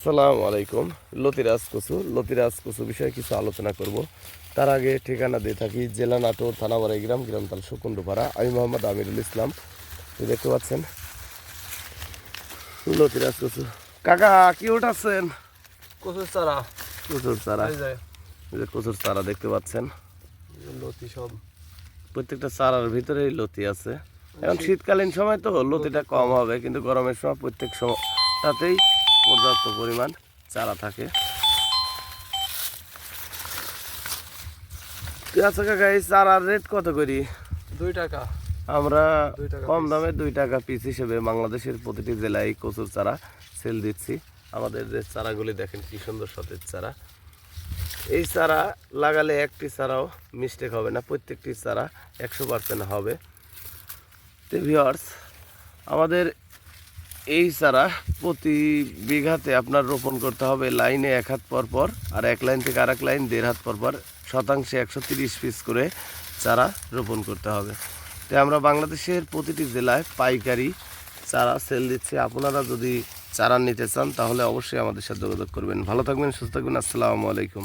আসসালামু আলাইকুম। লতিরাজ কচু বিষয়ে কিছু আলোচনা করব। তার আগে ঠিকানা দিয়ে থাকি জেলা নাটোর, থানা বারাইগ্রাম, গ্রামতাল সুকুণ্ডপাড়া। আমি মোহাম্মদ আমিরুল ইসলাম। দেখতে পাচ্ছেন লতিরাজ কচু। কাকা কি উঠাচ্ছেন? কচুর চারা। কচুর চারা। এই যে এই যে কচুর চারা দেখতে পাচ্ছেন। লতি সব প্রত্যেকটা চারার ভিতরেই লতি আছে। এখন শীতকালীন সময় তো লতিটা কম হবে, কিন্তু গরমের সময় প্রত্যেক সময়টাতেই পর্যাপ্ত পরিমাণ চারা থাকে। আচ্ছা কাকা, এই চারার রেট কত করি? 2 টাকা। আমরা 2 টাকা কম piece। দামে 2 টাকা পিস হিসেবে বাংলাদেশের প্রতিটি জেলায় কচুর চারা সেল দিচ্ছি। আমাদের যে চারাগুলি দেখেন কি সুন্দর সতেজ চারা। এই চারা লাগালে একটি চারাও মিস্টেক হবে না, প্রত্যেকটি চারা 100% হবে। তো ভিউয়ার্স, আমাদের এই চারা প্রতি বিঘাতে আপনার রোপণ করতে হবে লাইনে 1 হাত পর পর, আর এক লাইন থেকে আরেক লাইন 1.5 হাত পর পর, শতাংশে 130 পিস করে চারা রোপণ করতে হবে। তো আমরা বাংলাদেশের প্রতিটি জেলায় পাইকারি চারা সেল দিচ্ছি। আপনারা যদি চারা নিতে চান তাহলে অবশ্যই আমাদের সাথে যোগাযোগ করবেন। ভালো থাকবেন, সুস্থ থাকবেন। আসসালামু আলাইকুম।